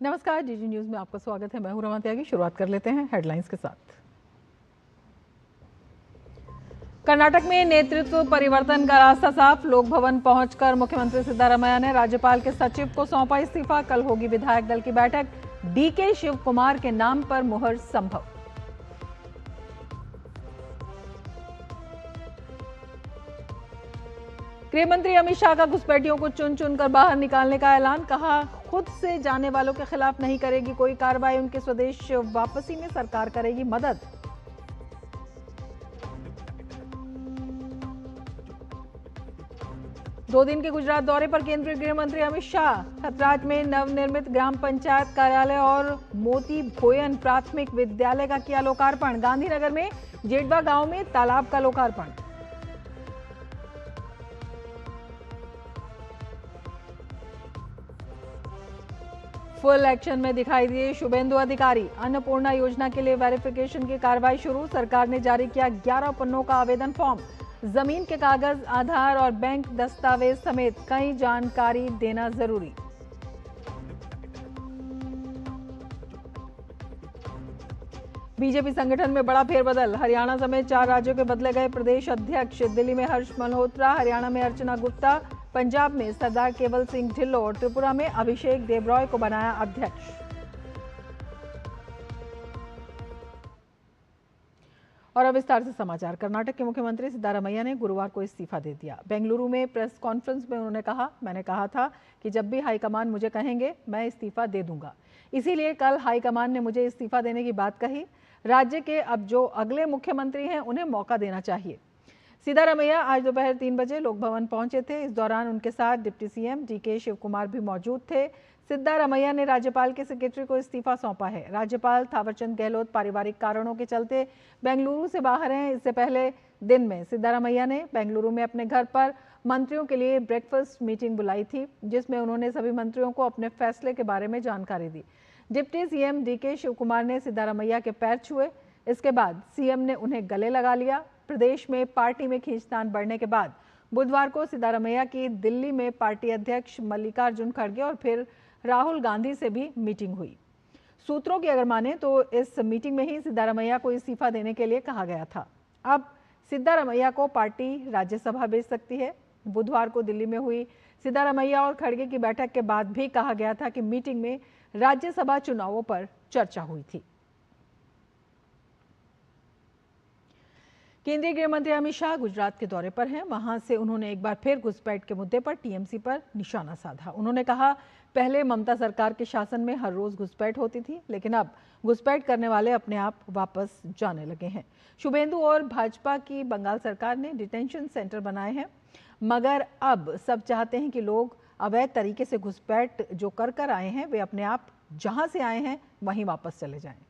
नमस्कार, DD news में आपका स्वागत है। मैं हूं रमा त्यागी। शुरुआत कर लेते हैं हेडलाइंस के साथ। कर्नाटक में नेतृत्व परिवर्तन का रास्ता साफ। लोक भवन पहुंचकर मुख्यमंत्री सिद्धारमैया ने राज्यपाल के सचिव को सौंपा इस्तीफा। कल होगी विधायक दल की बैठक। डीके शिव कुमार के नाम पर मुहर संभव। गृह मंत्री अमित शाह का घुसपैठियों को चुन चुनकर बाहर निकालने का ऐलान। कहा, खुद से जाने वालों के खिलाफ नहीं करेगी कोई कार्रवाई। उनके स्वदेश वापसी में सरकार करेगी मदद। दो दिन के गुजरात दौरे पर केंद्रीय गृह मंत्री अमित शाह। खतराज में नवनिर्मित ग्राम पंचायत कार्यालय और मोती भोयन प्राथमिक विद्यालय का किया लोकार्पण। गांधीनगर में जेडवा गांव में तालाब का लोकार्पण। फुल एक्शन में दिखाई दिए शुभेंदु अधिकारी। अन्नपूर्णा योजना के लिए वेरिफिकेशन की कार्रवाई शुरू। सरकार ने जारी किया 11 पन्नों का आवेदन फॉर्म। जमीन के कागज, आधार और बैंक दस्तावेज समेत कई जानकारी देना जरूरी। बीजेपी संगठन में बड़ा फेरबदल। हरियाणा समेत 4 राज्यों के बदले गए प्रदेश अध्यक्ष। दिल्ली में हर्ष मल्होत्रा, हरियाणा में अर्चना गुप्ता, पंजाब में सरदार केवल सिंह ढिल्लों और त्रिपुरा में अभिषेक देवरॉय को बनाया अध्यक्ष। और अब विस्तार से समाचार। कर्नाटक के मुख्यमंत्री सिद्धारमैया ने गुरुवार को इस्तीफा दे दिया। बेंगलुरु में प्रेस कॉन्फ्रेंस में उन्होंने कहा, मैंने कहा था कि जब भी हाईकमान मुझे कहेंगे मैं इस्तीफा दे दूंगा। इसीलिए कल हाईकमान ने मुझे इस्तीफा देने की बात कही। राज्य के अब जो अगले मुख्यमंत्री हैं उन्हें मौका देना चाहिए। सिद्धारमैया आज दोपहर 3 बजे लोक भवन पहुंचे थे। इस दौरान उनके साथ deputy CM DK Shivakumar भी मौजूद थे। सिद्धारमैया ने राज्यपाल के सेक्रेटरी को इस्तीफा सौंपा है। राज्यपाल थावरचंद गहलोत पारिवारिक कारणों के चलते बेंगलुरु से बाहर हैं। इससे पहले दिन में सिद्धारमैया ने बेंगलुरु में अपने घर पर मंत्रियों के लिए ब्रेकफास्ट मीटिंग बुलाई थी, जिसमें उन्होंने सभी मंत्रियों को अपने फैसले के बारे में जानकारी दी। Deputy CM DK Shivakumar ने सिद्धारमैया के पैर छुए। इसके बाद सीएम ने उन्हें गले लगा लिया। प्रदेश में पार्टी में खींचतान बढ़ने के बाद बुधवार को सिद्धारमैया की दिल्ली में पार्टी अध्यक्ष मल्लिकार्जुन खड़गे और फिर राहुल गांधी से भी मीटिंग हुई। सूत्रों की अगर माने तो इस मीटिंग में ही सिद्धारमैया को इस्तीफा देने के लिए कहा गया था। अब सिद्धारमैया को पार्टी राज्यसभा भेज सकती है। बुधवार को दिल्ली में हुई सिद्धारमैया और खड़गे की बैठक के बाद भी कहा गया था कि मीटिंग में राज्यसभा चुनावों पर चर्चा हुई थी। केंद्रीय गृह मंत्री अमित शाह गुजरात के दौरे पर हैं। वहां से उन्होंने एक बार फिर घुसपैठ के मुद्दे पर टीएमसी पर निशाना साधा। उन्होंने कहा, पहले ममता सरकार के शासन में हर रोज घुसपैठ होती थी, लेकिन अब घुसपैठ करने वाले अपने आप वापस जाने लगे हैं। शुभेंदु और भाजपा की बंगाल सरकार ने डिटेंशन सेंटर बनाए हैं, मगर अब सब चाहते हैं कि लोग अवैध तरीके से घुसपैठ जो कर आए हैं वे अपने आप जहां से आए हैं वहीं वापस चले जाएं।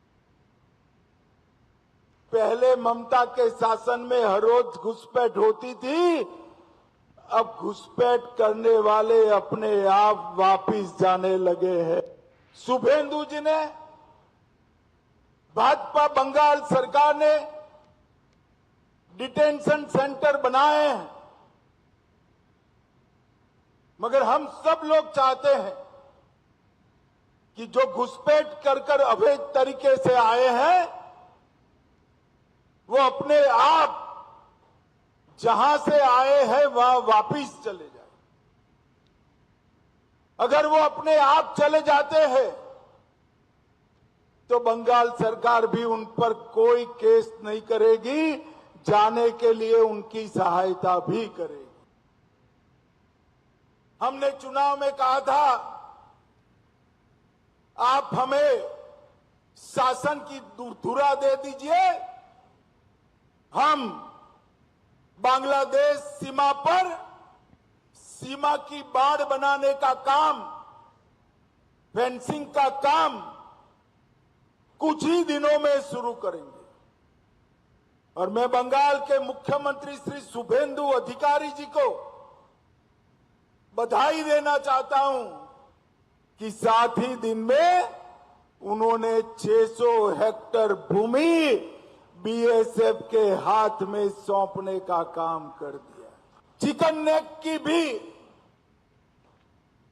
पहले ममता के शासन में हर रोज घुसपैठ होती थी, अब घुसपैठ करने वाले अपने आप वापिस जाने लगे हैं। शुभेंदु जी ने, भाजपा बंगाल सरकार ने डिटेंशन सेंटर बनाए हैं, मगर हम सब लोग चाहते हैं कि जो घुसपैठ कर अवैध तरीके से आए हैं वो अपने आप जहां से आए हैं वहां वापिस चले जाए। अगर वो अपने आप चले जाते हैं तो बंगाल सरकार भी उन पर कोई केस नहीं करेगी, जाने के लिए उनकी सहायता भी करेगी। हमने चुनाव में कहा था, आप हमें शासन की धुरा दे दीजिए, हम बांग्लादेश सीमा पर सीमा की बाड़ बनाने का काम, फेंसिंग का काम कुछ ही दिनों में शुरू करेंगे। और मैं बंगाल के मुख्यमंत्री श्री शुभेंदु अधिकारी जी को बधाई देना चाहता हूं कि 7 ही दिन में उन्होंने 600 हेक्टेयर भूमि बीएसएफ के हाथ में सौंपने का काम कर दिया। चिकन नेक की भी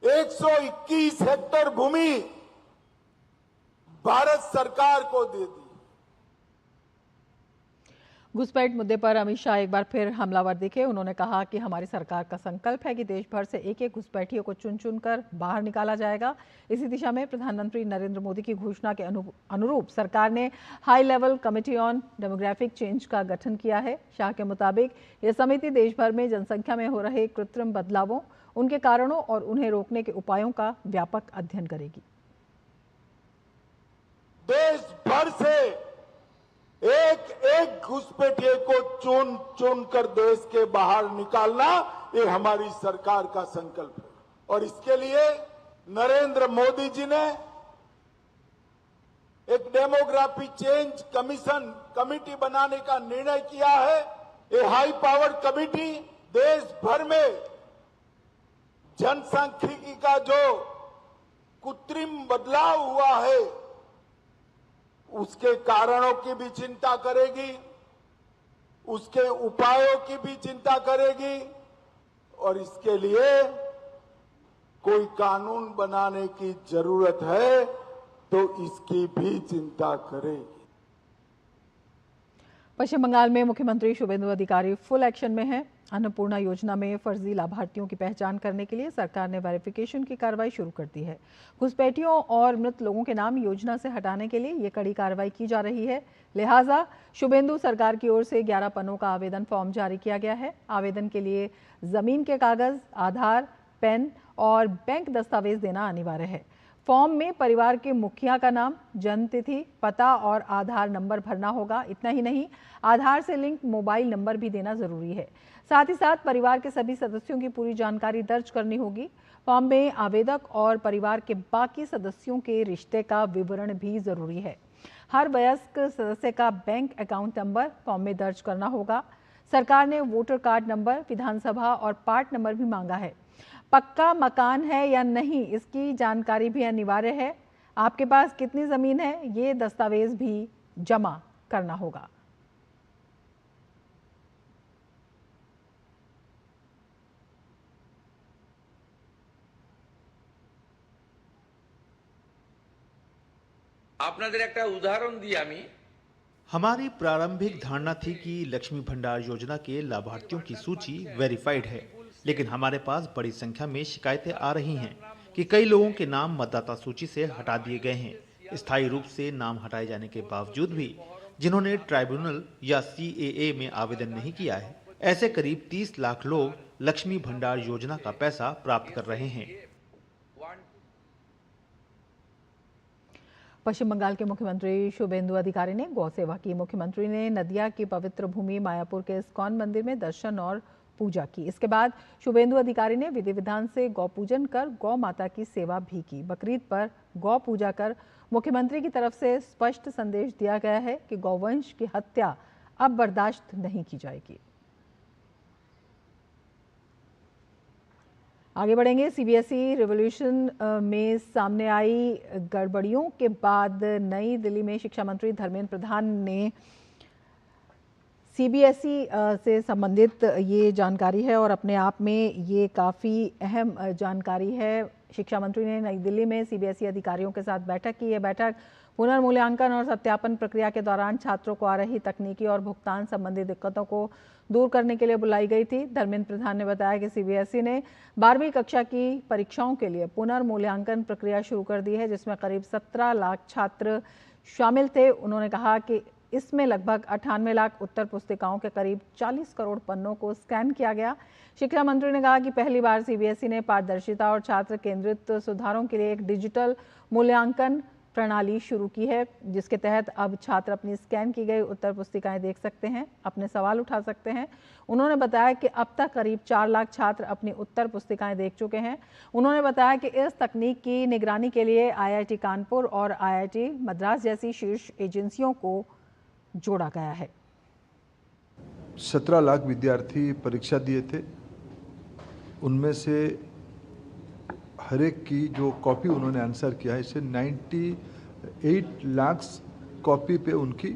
121 हेक्टेयर भूमि भारत सरकार को दे दी। घुसपैठ मुद्दे पर अमित शाह एक बार फिर हमलावर दिखे। उन्होंने कहा कि हमारी सरकार का संकल्प है कि देश भर से एक एक घुसपैठियों को चुन चुन कर बाहर निकाला जाएगा। इसी दिशा में प्रधानमंत्री नरेंद्र मोदी की घोषणा के अनुरूप सरकार ने high level committee on demographic change का गठन किया है। शाह के मुताबिक यह समिति देश भर में जनसंख्या में हो रहे कृत्रिम बदलावों, उनके कारणों और उन्हें रोकने के उपायों का व्यापक अध्ययन करेगी। देश भर से एक एक घुसपैठिए को चुन चुन कर देश के बाहर निकालना, ये हमारी सरकार का संकल्प है। और इसके लिए नरेंद्र मोदी जी ने एक डेमोग्राफी चेंज कमेटी बनाने का निर्णय किया है। ये हाई पावर कमेटी देश भर में जनसांख्यिकी का जो कृत्रिम बदलाव हुआ है उसके कारणों की भी चिंता करेगी, उसके उपायों की भी चिंता करेगी और इसके लिए कोई कानून बनाने की जरूरत है तो इसकी भी चिंता करेगी। पश्चिम बंगाल में मुख्यमंत्री शुभेंदु अधिकारी फुल एक्शन में है। अन्नपूर्णा योजना में फर्जी लाभार्थियों की पहचान करने के लिए सरकार ने वेरिफिकेशन की कार्रवाई शुरू कर दी है। घुसपैठियों और मृत लोगों के नाम योजना से हटाने के लिए ये कड़ी कार्रवाई की जा रही है। लिहाजा शुभेंदु सरकार की ओर से 11 पन्नों का आवेदन फॉर्म जारी किया गया है। आवेदन के लिए जमीन के कागज, आधार, पैन और बैंक दस्तावेज देना अनिवार्य है। फॉर्म में परिवार के मुखिया का नाम, जन्म तिथि, पता और आधार नंबर भरना होगा। इतना ही नहीं, आधार से लिंक मोबाइल नंबर भी देना जरूरी है। साथ ही साथ परिवार के सभी सदस्यों की पूरी जानकारी दर्ज करनी होगी। फॉर्म में आवेदक और परिवार के बाकी सदस्यों के रिश्ते का विवरण भी जरूरी है। हर वयस्क सदस्य का बैंक अकाउंट नंबर फॉर्म में दर्ज करना होगा। सरकार ने वोटर कार्ड नंबर, विधानसभा और पार्ट नंबर भी मांगा है। पक्का मकान है या नहीं, इसकी जानकारी भी अनिवार्य है। आपके पास कितनी जमीन है, ये दस्तावेज भी जमा करना होगा। আপনাদের একটা উদাহরণ দিই আমি। हमारी प्रारंभिक धारणा थी कि लक्ष्मी भंडार योजना के लाभार्थियों की सूची वेरीफाइड है, लेकिन हमारे पास बड़ी संख्या में शिकायतें आ रही हैं कि कई लोगों के नाम मतदाता सूची से हटा दिए गए हैं। स्थायी रूप से नाम हटाए जाने के बावजूद भी जिन्होंने ट्राइब्यूनल या CAA में आवेदन नहीं किया है, ऐसे करीब 30 लाख लोग लक्ष्मी भंडार योजना का पैसा प्राप्त कर रहे हैं। पश्चिम बंगाल के मुख्यमंत्री शुभेंदु अधिकारी ने गौ सेवा की। मुख्यमंत्री ने नदिया की पवित्र भूमि मायापुर के इस्कॉन मंदिर में दर्शन और पूजा की। इसके बाद शुभेंदु अधिकारी ने विधि विधान से गौ पूजन कर गौ माता की सेवा भी की। बकरीद पर गौ पूजा कर मुख्यमंत्री की तरफ से स्पष्ट संदेश दिया गया है कि गौवंश की हत्या अब बर्दाश्त नहीं की जाएगी। आगे बढ़ेंगे। CBSE रिवॉल्यूशन में सामने आई गड़बड़ियों के बाद नई दिल्ली में शिक्षा मंत्री धर्मेंद्र प्रधान ने CBSE से संबंधित ये जानकारी है और अपने आप में ये काफ़ी अहम जानकारी है। शिक्षा मंत्री ने नई दिल्ली में CBSE अधिकारियों के साथ बैठक की। यह बैठक पुनर्मूल्यांकन और सत्यापन प्रक्रिया के दौरान छात्रों को आ रही तकनीकी और भुगतान संबंधी दिक्कतों को दूर करने के लिए बुलाई गई थी। धर्मेंद्र प्रधान ने बताया कि CBSE ने 12वीं कक्षा की परीक्षाओं के लिए पुनर्मूल्यांकन प्रक्रिया शुरू कर दी है, जिसमें करीब 17 लाख छात्र शामिल थे। उन्होंने कहा कि इसमें लगभग 98 लाख उत्तर पुस्तिकाओं के करीब 40 करोड़ पन्नों को स्कैन किया गया। शिक्षा मंत्री ने कहा कि पहली बार CBSE ने पारदर्शिता और छात्र केंद्रित सुधारों के लिए एक डिजिटल मूल्यांकन प्रणाली शुरू की है, जिसके तहत अब छात्र अपनी स्कैन की गई उत्तर पुस्तिकाएं देख सकते हैं, अपने सवाल उठा सकते हैं। उन्होंने बताया कि अब तक करीब 4 लाख छात्र अपनी उत्तर पुस्तिकाएं देख चुके हैं। उन्होंने बताया कि इस तकनीक की निगरानी के लिए IIT कानपुर और IIT मद्रास जैसी शीर्ष एजेंसियों को जोड़ा गया है। 17 लाख विद्यार्थी परीक्षा दिए थे। उनमें से हर एक की जो कॉपी उन्होंने आंसर किया है, इससे 98 लाख कॉपी पे उनकी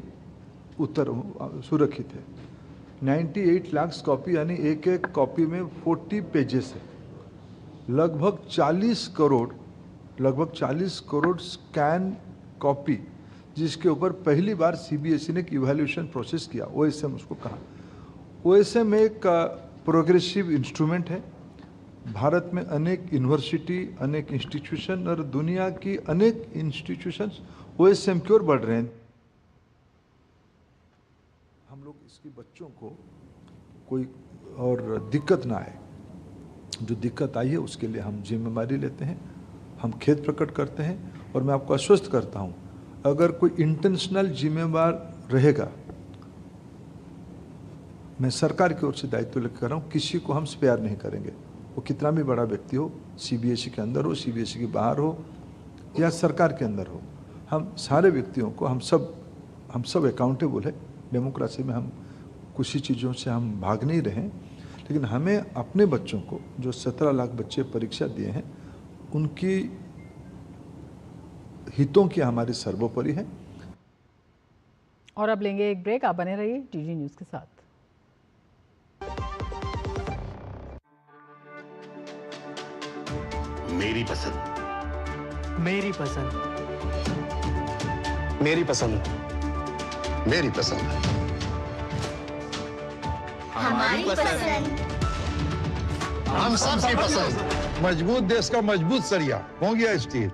उत्तर सुरक्षित है। 98 लाख कॉपी यानी एक एक कॉपी में 40 पेजेस है। लगभग 40 करोड़ स्कैन कॉपी, जिसके ऊपर पहली बार सीबीएसई ने एक इवैल्यूएशन प्रोसेस किया, ओएसएम उसको कहा। ओएसएम एक प्रोग्रेसिव इंस्ट्रूमेंट है। भारत में अनेक यूनिवर्सिटी, अनेक इंस्टीट्यूशन और दुनिया की अनेक इंस्टीट्यूशंस ओएसएम की ओर बढ़ रहे हैं। हम लोग इसकी बच्चों को कोई और दिक्कत ना आए, जो दिक्कत आई है उसके लिए हम जिम्मेदारी लेते हैं, हम खेद प्रकट करते हैं। और मैं आपको आश्वस्त करता हूं, अगर कोई इंटेंशनल जिम्मेवार रहेगा, मैं सरकार की ओर से दायित्व लेकर कर रहा हूं, किसी को हम स्पेयर नहीं करेंगे। वो कितना भी बड़ा व्यक्ति हो, सीबीएसई के अंदर हो, सीबीएसई के बाहर हो या सरकार के अंदर हो, हम सारे व्यक्तियों को हम सब अकाउंटेबल है। डेमोक्रेसी में हम कुछ ही चीज़ों से हम भाग नहीं रहे, लेकिन हमें अपने बच्चों को, जो 17 लाख बच्चे परीक्षा दिए हैं, उनकी हितों की हमारी सर्वोपरि है। और अब लेंगे एक ब्रेक, आप बने रहिए डीडी न्यूज के साथ। मेरी पसंद, मेरी पसंद, मेरी पसंद, मेरी पसंद, हमारी पसंद, हम सबकी पसंद। मजबूत देश का मजबूत सरिया हो गया स्टील।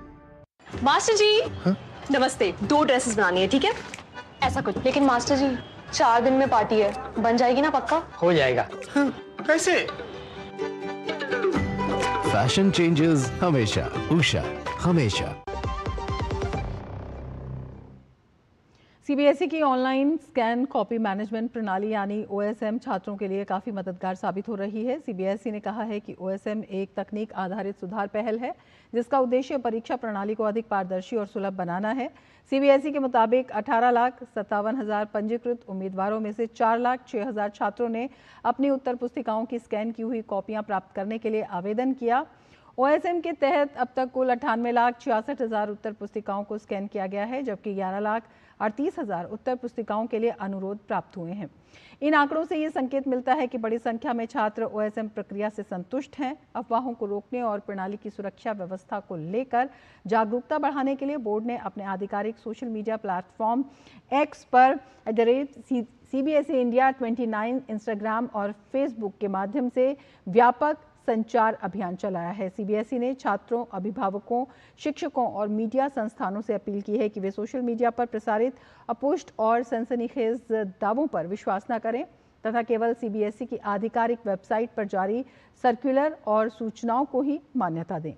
मास्टर जी नमस्ते। 2 ड्रेसेस बनानी है, ठीक है? ऐसा कुछ। लेकिन मास्टर जी 4 दिन में पार्टी है, बन जाएगी ना पक्का? हो जाएगा। कैसे? फैशन चेंजेस हमेशा, उषा हमेशा। सीबीएसई की ऑनलाइन स्कैन कॉपी मैनेजमेंट प्रणाली यानी ओएसएम छात्रों के लिए काफ़ी मददगार साबित हो रही है। सीबीएसई ने कहा है कि ओएसएम एक तकनीक आधारित सुधार पहल है जिसका उद्देश्य परीक्षा प्रणाली को अधिक पारदर्शी और सुलभ बनाना है। सीबीएसई के मुताबिक 18,57,000 पंजीकृत उम्मीदवारों में से 4,06,000 छात्रों ने अपनी उत्तर पुस्तिकाओं की स्कैन की हुई कॉपियां प्राप्त करने के लिए आवेदन किया। ओएसएम के तहत अब तक कुल 98,66,000 उत्तर पुस्तिकाओं को स्कैन किया गया है, जबकि 11,38,000 उत्तर पुस्तिकाओं के लिए अनुरोध प्राप्त हुए हैं। इन आंकड़ों से ये संकेत मिलता है कि बड़ी संख्या में छात्र ओएसएम प्रक्रिया से संतुष्ट हैं। अफवाहों को रोकने और प्रणाली की सुरक्षा व्यवस्था को लेकर जागरूकता बढ़ाने के लिए बोर्ड ने अपने आधिकारिक सोशल मीडिया प्लेटफॉर्म एक्स पर @CBSE India 29 इंस्टाग्राम और फेसबुक के माध्यम से व्यापक संचार अभियान चलाया है। सीबीएसई ने छात्रों, अभिभावकों, शिक्षकों और मीडिया संस्थानों से अपील की है कि वे सोशल मीडिया पर प्रसारित अपुष्ट और सनसनीखेज दावों पर विश्वास न करें तथा केवल सीबीएसई की आधिकारिक वेबसाइट पर जारी सर्कुलर और सूचनाओं को ही मान्यता दें।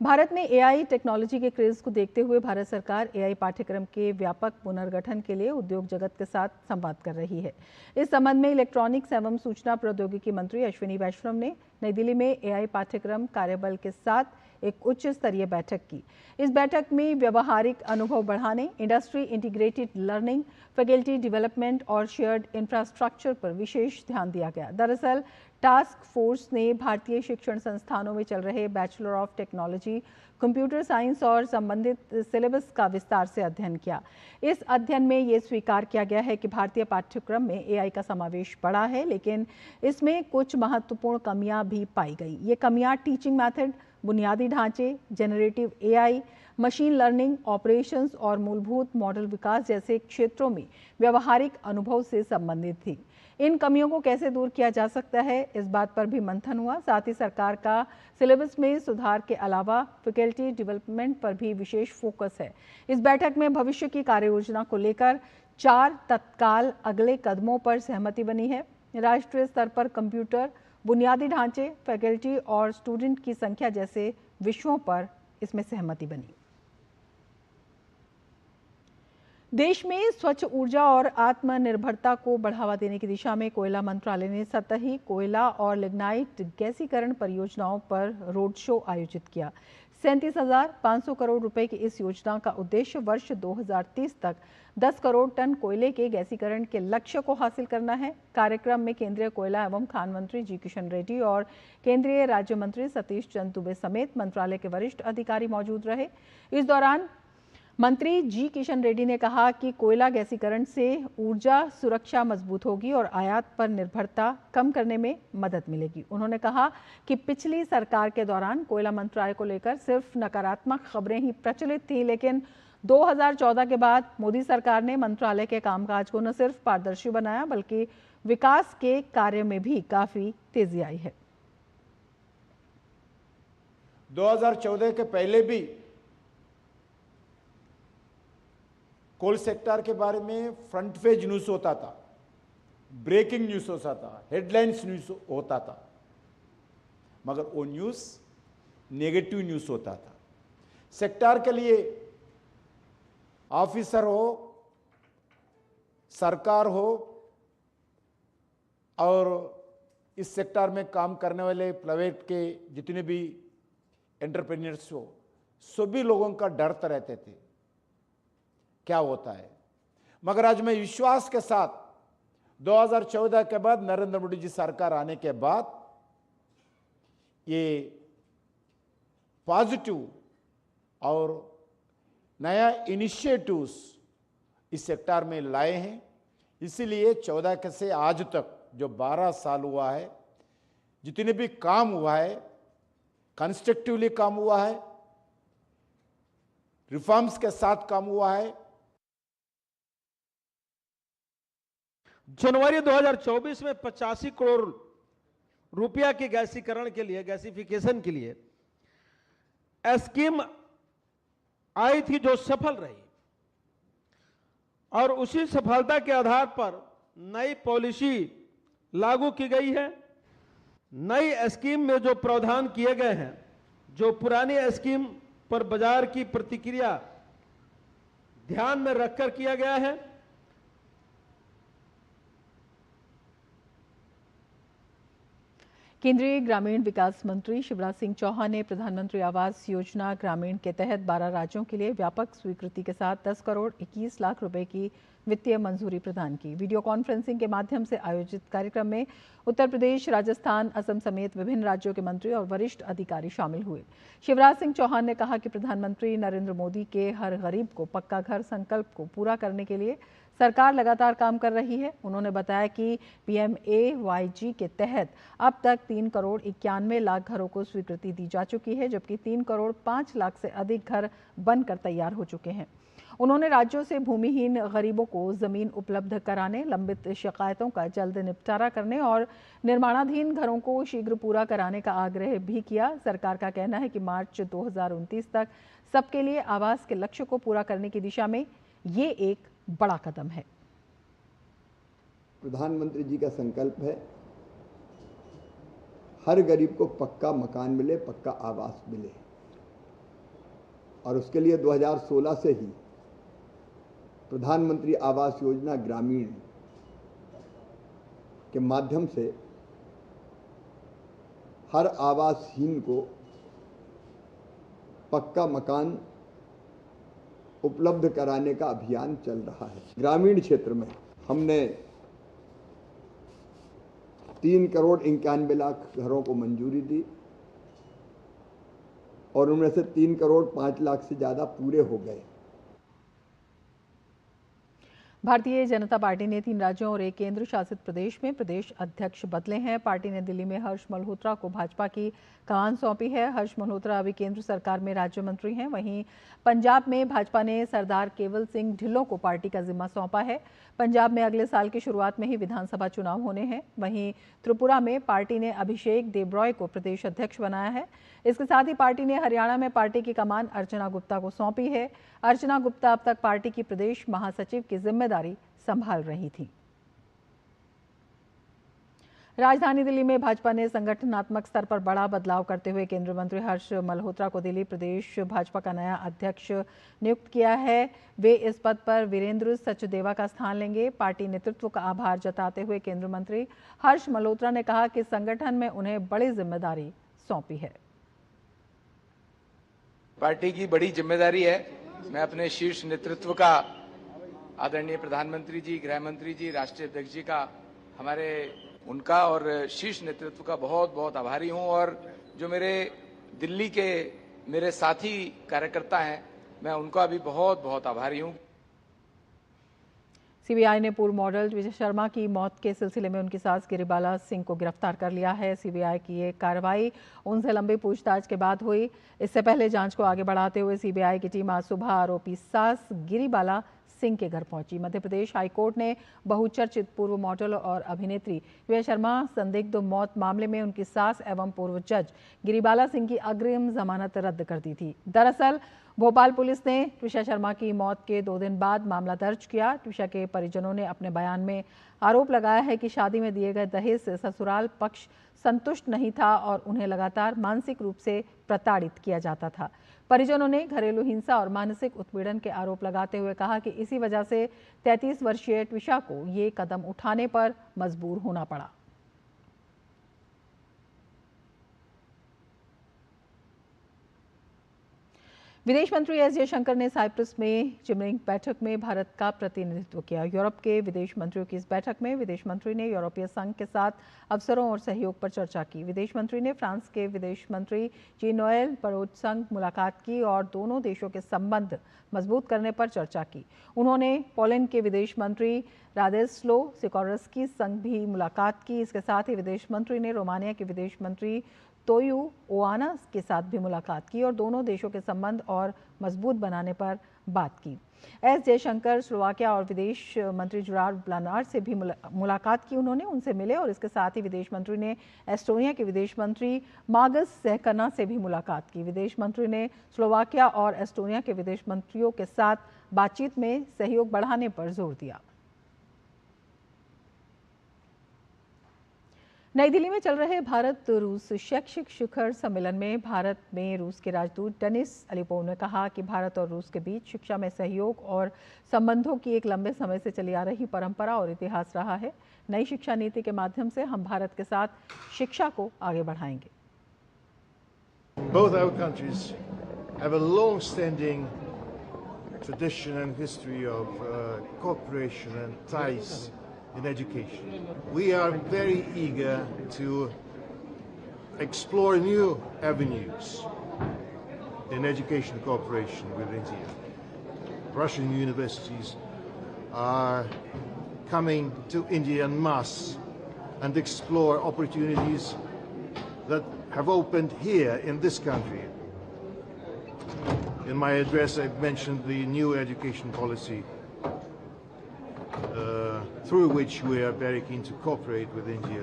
भारत में एआई टेक्नोलॉजी के क्रेज को देखते हुए भारत सरकार एआई पाठ्यक्रम के व्यापक पुनर्गठन के लिए उद्योग जगत के साथ संवाद कर रही है। इस संबंध में इलेक्ट्रॉनिक्स एवं सूचना प्रौद्योगिकी मंत्री अश्विनी वैष्णव ने नई दिल्ली में एआई पाठ्यक्रम कार्यबल के साथ एक उच्च स्तरीय बैठक की। इस बैठक में व्यवहारिक अनुभव बढ़ाने, industry integrated learning, faculty development और शेयर्ड इंफ्रास्ट्रक्चर पर विशेष ध्यान दिया गया। दरअसल टास्क फोर्स ने भारतीय शिक्षण संस्थानों में चल रहे bachelor of technology, computer science और संबंधित सिलेबस का विस्तार से अध्ययन किया। इस अध्ययन में ये स्वीकार किया गया है कि भारतीय पाठ्यक्रम में एआई का समावेश बढ़ा है, लेकिन इसमें कुछ महत्वपूर्ण कमियां भी पाई गई। ये कमियां टीचिंग मेथड, बुनियादी ढांचे, generative AI, machine learning, operations और मूलभूत मॉडल विकास जैसे क्षेत्रों में व्यवहारिक अनुभव से संबंधित थी। इन कमियों को कैसे दूर किया जा सकता है, इस बात पर भी मंथन हुआ। साथ ही सरकार का सिलेबस में सुधार के अलावा फैकल्टी डेवलपमेंट पर भी विशेष फोकस है। इस बैठक में भविष्य की कार्य योजना को लेकर 4 तत्काल अगले कदमों पर सहमति बनी है। राष्ट्रीय स्तर पर कंप्यूटर, बुनियादी ढांचे, फैकल्टी और स्टूडेंट की संख्या जैसे विषयों पर इसमें सहमति बनी। देश में स्वच्छ ऊर्जा और आत्मनिर्भरता को बढ़ावा देने की दिशा में कोयला मंत्रालय ने सतही कोयला और लिग्नाइट गैसीकरण परियोजनाओं पर रोड शो आयोजित किया। 37,500 करोड़ रुपए की इस योजना का उद्देश्य वर्ष 2030 तक 10 करोड़ टन कोयले के गैसीकरण के लक्ष्य को हासिल करना है। कार्यक्रम में केंद्रीय कोयला एवं खान मंत्री जी किशन रेड्डी और केंद्रीय राज्य मंत्री सतीश चंद्र दुबे समेत मंत्रालय के वरिष्ठ अधिकारी मौजूद रहे। इस दौरान मंत्री जी किशन रेड्डी ने कहा कि कोयला गैसीकरण से ऊर्जा सुरक्षा मजबूत होगी और आयात पर निर्भरता कम करने में मदद मिलेगी। उन्होंने कहा कि पिछली सरकार के दौरान कोयला मंत्रालय को लेकर सिर्फ नकारात्मक खबरें ही प्रचलित थी, लेकिन 2014 के बाद मोदी सरकार ने मंत्रालय के कामकाज को न सिर्फ पारदर्शी बनाया बल्कि विकास के कार्य में भी काफी तेजी आई है। 2014 के पहले भी कोल सेक्टर के बारे में फ्रंट पेज न्यूज होता था, ब्रेकिंग न्यूज होता था, हेडलाइंस न्यूज होता था, मगर वो न्यूज नेगेटिव न्यूज होता था। सेक्टर के लिए ऑफिसर हो, सरकार हो और इस सेक्टर में काम करने वाले प्राइवेट के जितने भी एंटरप्रेन्योर्स हो, सभी लोगों का डरते रहते थे क्या होता है। मगर आज मैं विश्वास के साथ 2014 के बाद नरेंद्र मोदी जी सरकार आने के बाद ये पॉजिटिव और नया इनिशिएटिव्स इस सेक्टर में लाए हैं। इसीलिए 14 के से आज तक जो 12 साल हुआ है, जितने भी काम हुआ है, कंस्ट्रक्टिवली काम हुआ है, रिफॉर्म्स के साथ काम हुआ है। जनवरी 2024 में 85 करोड़ रुपया के गैसीकरण के लिए, गैसिफिकेशन के लिए स्कीम आई थी जो सफल रही और उसी सफलता के आधार पर नई पॉलिसी लागू की गई है। नई स्कीम में जो प्रावधान किए गए हैं, जो पुरानी स्कीम पर बाजार की प्रतिक्रिया ध्यान में रखकर किया गया है। केंद्रीय ग्रामीण विकास मंत्री शिवराज सिंह चौहान ने प्रधानमंत्री आवास योजना ग्रामीण के तहत 12 राज्यों के लिए व्यापक स्वीकृति के साथ 10 करोड़ 21 लाख रुपए की वित्तीय मंजूरी प्रदान की। वीडियो कॉन्फ्रेंसिंग के माध्यम से आयोजित कार्यक्रम में उत्तर प्रदेश, राजस्थान, असम समेत विभिन्न राज्यों के मंत्री और वरिष्ठ अधिकारी शामिल हुए। शिवराज सिंह चौहान ने कहा कि प्रधानमंत्री नरेंद्र मोदी के हर गरीब को पक्का घर संकल्प को पूरा करने के लिए सरकार लगातार काम कर रही है। उन्होंने बताया कि PMAYG के तहत अब तक 3 करोड़ 91 लाख घरों को स्वीकृति दी जा चुकी है, जबकि 3 करोड़ 5 लाख से अधिक घर बनकर तैयार हो चुके हैं। उन्होंने राज्यों से भूमिहीन गरीबों को जमीन उपलब्ध कराने, लंबित शिकायतों का जल्द निपटारा करने और निर्माणाधीन घरों को शीघ्र पूरा कराने का आग्रह भी किया। सरकार का कहना है कि मार्च 2029 तक सबके लिए आवास के लक्ष्य को पूरा करने की दिशा में ये एक बड़ा कदम है। प्रधानमंत्री जी का संकल्प है हर गरीब को पक्का मकान मिले, पक्का आवास मिले, और उसके लिए 2016 से ही प्रधानमंत्री आवास योजना ग्रामीण के माध्यम से हर आवासहीन को पक्का मकान उपलब्ध कराने का अभियान चल रहा है। ग्रामीण क्षेत्र में हमने 3 करोड़ 91 लाख घरों को मंजूरी दी और उनमें से 3 करोड़ 5 लाख से ज़्यादा पूरे हो गए। भारतीय जनता पार्टी ने 3 राज्यों और 1 केंद्र शासित प्रदेश में प्रदेश अध्यक्ष बदले हैं। पार्टी ने दिल्ली में हर्ष मल्होत्रा को भाजपा की कमान सौंपी है। हर्ष मल्होत्रा अभी केंद्र सरकार में राज्य मंत्री हैं। वहीं पंजाब में भाजपा ने सरदार केवल सिंह ढिल्लों को पार्टी का जिम्मा सौंपा है। पंजाब में अगले साल की शुरुआत में ही विधानसभा चुनाव होने हैं। वहीं त्रिपुरा में पार्टी ने अभिषेक देबरॉय को प्रदेश अध्यक्ष बनाया है। इसके साथ ही पार्टी ने हरियाणा में पार्टी की कमान अर्चना गुप्ता को सौंपी है। अर्चना गुप्ता अब तक पार्टी की प्रदेश महासचिव की जिम्मेदारी संभाल रही थी। राजधानी दिल्ली में भाजपा ने संगठनात्मक स्तर पर बड़ा बदलाव करते हुए केंद्रीय मंत्री हर्ष मल्होत्रा को दिल्ली प्रदेश भाजपा का नया अध्यक्ष नियुक्त किया है। वे इस पद पर वीरेंद्र सचदेवा का स्थान लेंगे। पार्टी नेतृत्व का आभार जताते हुए केंद्रीय मंत्री हर्ष मल्होत्रा ने कहा कि संगठन में उन्हें बड़ी जिम्मेदारी सौंपी है। पार्टी की बड़ी जिम्मेदारी है। मैं अपने शीर्ष नेतृत्व का, आदरणीय प्रधानमंत्री जी, गृह मंत्री जी, राष्ट्रीय अध्यक्ष जी का, उनका और शीर्ष नेतृत्व का बहुत बहुत आभारी हूं। और जो मेरे दिल्ली के मेरे साथी कार्यकर्ता हैं, मैं उनका भी बहुत बहुत आभारी हूँ। सीबीआई ने पूर्व मॉडल विजय शर्मा की मौत के सिलसिले में उनकी सास गिरिबाला सिंह को गिरफ्तार कर लिया है। सीबीआई की ये कार्रवाई उनसे लंबी पूछताछ के बाद हुई। इससे पहले जांच को आगे बढ़ाते हुए सीबीआई की टीम आज सुबह आरोपी सास गिरिबाला सिंह के घर पहुंची। मध्य प्रदेश हाईकोर्ट ने बहुचर्चित पूर्व मॉडल और अभिनेत्री विजय शर्मा संदिग्ध मौत मामले में उनकी सास एवं पूर्व जज गिरिबाला सिंह की अग्रिम जमानत रद्द कर दी थी। दरअसल भोपाल पुलिस ने ट्विशा शर्मा की मौत के 2 दिन बाद मामला दर्ज किया। ट्विशा के परिजनों ने अपने बयान में आरोप लगाया है कि शादी में दिए गए दहेज से ससुराल पक्ष संतुष्ट नहीं था और उन्हें लगातार मानसिक रूप से प्रताड़ित किया जाता था। परिजनों ने घरेलू हिंसा और मानसिक उत्पीड़न के आरोप लगाते हुए कहा कि इसी वजह से 33 वर्षीय ट्विशा को ये कदम उठाने पर मजबूर होना पड़ा। विदेश मंत्री एस जयशंकर ने साइप्रस में चिमरिंग बैठक में भारत का प्रतिनिधित्व किया। यूरोप के विदेश मंत्रियों की इस बैठक में विदेश मंत्री ने यूरोपीय संघ के साथ अवसरों और सहयोग पर चर्चा की। विदेश मंत्री ने फ्रांस के विदेश मंत्री जीन-नोएल बारोज संग मुलाकात की और दोनों देशों के संबंध मजबूत करने पर चर्चा की। उन्होंने पोलैंड के विदेश मंत्री रादेस्लो सिकोर्स्की संग भी मुलाकात की। इसके साथ ही विदेश मंत्री ने रोमानिया के विदेश मंत्री तोयू ओआना के साथ भी मुलाकात की और दोनों देशों के संबंध और मजबूत बनाने पर बात की। एस जयशंकर स्लोवाकिया और विदेश मंत्री जुरार ब्लानार से भी मुलाकात की। उन्होंने उनसे मिले और इसके साथ ही विदेश मंत्री ने एस्टोनिया के विदेश मंत्री मागस सहकना से भी मुलाकात की। विदेश मंत्री ने स्लोवाकिया और एस्टोनिया के विदेश मंत्रियों के साथ बातचीत में सहयोग बढ़ाने पर जोर दिया। नई दिल्ली में चल रहे भारत रूस शैक्षिक शिखर सम्मेलन में भारत में रूस के राजदूत डेनिस अलीपोव ने कहा कि भारत और रूस के बीच शिक्षा में सहयोग और संबंधों की एक लंबे समय से चली आ रही परंपरा और इतिहास रहा है। नई शिक्षा नीति के माध्यम से हम भारत के साथ शिक्षा को आगे बढ़ाएंगे। Both our countries have a long-standing tradition and history of cooperation and ties in education. We are very eager to explore new avenues in education cooperation with India. Russian universities are coming to India en masse and explore opportunities that have opened here in this country. In my address, I've mentioned the new education policy through which we are very keen to cooperate with India.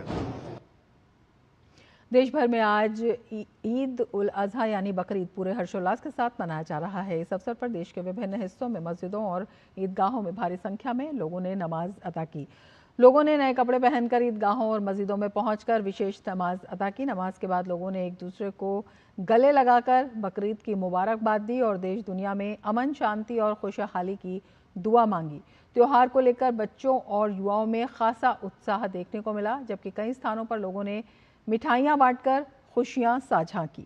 देश भर में आज ईद उल अजहा यानी बकरीद पूरे हर्षोल्लास के साथ मनाया जा रहा है। इस अवसर पर देश के विभिन्न हिस्सों में मस्जिदों और ईदगाहों में भारी संख्या में लोगों ने नमाज अदा की। लोगों ने नए कपड़े पहनकर ईदगाहों और मस्जिदों में पहुंचकर विशेष नमाज अदा की। नमाज के बाद लोगों ने एक दूसरे को गले लगाकर बकरीद की मुबारकबाद दी और देश दुनिया में अमन, शांति और खुशहाली की दुआ मांगी। त्योहार को लेकर बच्चों और युवाओं में खासा उत्साह देखने को मिला, जबकि कई स्थानों पर लोगों ने मिठाइयां बांटकर खुशियां साझा की।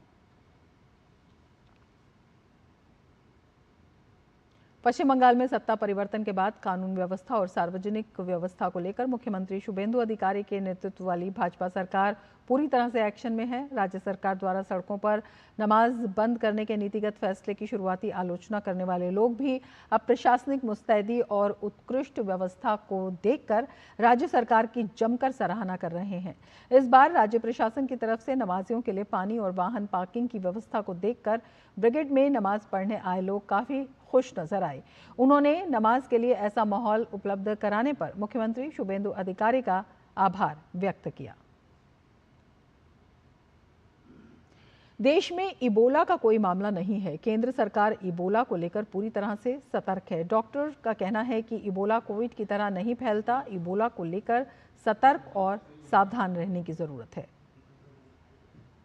पश्चिम बंगाल में सत्ता परिवर्तन के बाद कानून व्यवस्था और सार्वजनिक व्यवस्था को लेकर मुख्यमंत्री शुभेंदु अधिकारी के नेतृत्व वाली भाजपा सरकार पूरी तरह से एक्शन में है। राज्य सरकार द्वारा सड़कों पर नमाज बंद करने के नीतिगत फैसले की शुरुआती आलोचना करने वाले लोग भी अब प्रशासनिक मुस्तैदी और उत्कृष्ट व्यवस्था को देखकर राज्य सरकार की जमकर सराहना कर रहे हैं। इस बार राज्य प्रशासन की तरफ से नमाजियों के लिए पानी और वाहन पार्किंग की व्यवस्था को देखकर ब्रिगेड में नमाज पढ़ने आए लोग काफी खुश नजर आए। उन्होंने नमाज के लिए ऐसा माहौल उपलब्ध कराने पर मुख्यमंत्री शुभेंदु अधिकारी का आभार व्यक्त किया। देश में इबोला का कोई मामला नहीं है। केंद्र सरकार इबोला को लेकर पूरी तरह से सतर्क है। डॉक्टर का कहना है कि इबोला कोविड की तरह नहीं फैलता। इबोला को लेकर सतर्क और सावधान रहने की जरूरत है।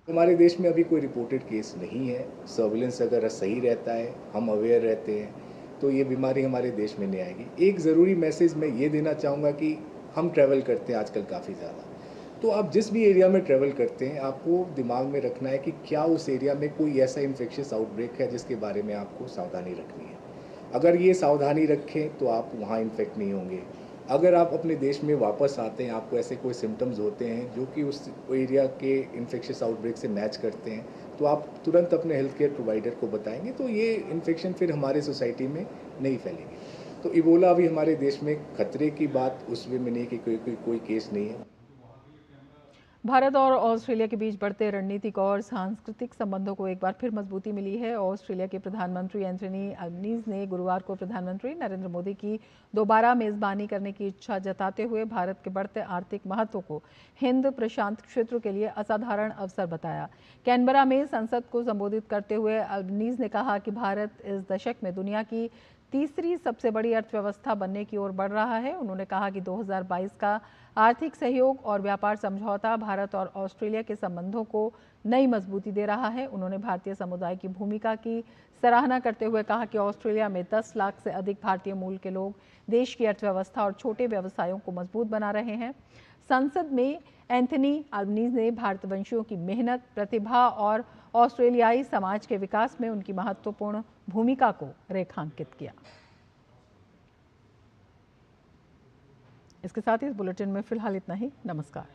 हमारे देश में अभी कोई रिपोर्टेड केस नहीं है। सर्विलेंस अगर सही रहता है, हम अवेयर रहते हैं, तो ये बीमारी हमारे देश में नहीं आएगी। एक ज़रूरी मैसेज मैं ये देना चाहूँगा कि हम ट्रैवल करते हैं आजकल काफ़ी ज़्यादा, तो आप जिस भी एरिया में ट्रैवल करते हैं आपको दिमाग में रखना है कि क्या उस एरिया में कोई ऐसा इन्फेक्शियस आउटब्रेक है जिसके बारे में आपको सावधानी रखनी है। अगर ये सावधानी रखें तो आप वहाँ इन्फेक्ट नहीं होंगे। अगर आप अपने देश में वापस आते हैं, आपको ऐसे कोई सिम्टम्स होते हैं जो कि उस एरिया के इन्फेक्शियस आउटब्रेक से मैच करते हैं, तो आप तुरंत अपने हेल्थ केयर प्रोवाइडर को बताएंगे तो ये इन्फेक्शन फिर हमारे सोसाइटी में नहीं फैलेगी। तो इबोला अभी हमारे देश में खतरे की बात उस वे में नहीं कि कोई केस नहीं है। भारत और ऑस्ट्रेलिया के बीच बढ़ते रणनीतिक और सांस्कृतिक संबंधों को एक बार फिर मजबूती मिली है। ऑस्ट्रेलिया के प्रधानमंत्री एंथनी अल्बनीज ने गुरुवार को प्रधानमंत्री नरेंद्र मोदी की दोबारा मेजबानी करने की इच्छा जताते हुए भारत के बढ़ते आर्थिक महत्व को हिंद प्रशांत क्षेत्र के लिए असाधारण अवसर बताया। कैनबरा में संसद को संबोधित करते हुए अल्बनीज ने कहा कि भारत इस दशक में दुनिया की तीसरी सबसे बड़ी अर्थव्यवस्था बनने की ओर बढ़ रहा है। उन्होंने कहा कि 2022 का आर्थिक सहयोग और व्यापार समझौता भारत और ऑस्ट्रेलिया के संबंधों को नई मजबूती दे रहा है। उन्होंने भारतीय समुदाय की भूमिका की सराहना करते हुए कहा कि ऑस्ट्रेलिया में 10 लाख से अधिक भारतीय मूल के लोग देश की अर्थव्यवस्था और छोटे व्यवसायों को मजबूत बना रहे हैं। संसद में एंथनी अल्बनीज ने भारतवंशियों की मेहनत, प्रतिभा और ऑस्ट्रेलियाई समाज के विकास में उनकी महत्वपूर्ण भूमिका को रेखांकित किया। इसके साथ ही इस बुलेटिन में फिलहाल इतना ही। नमस्कार।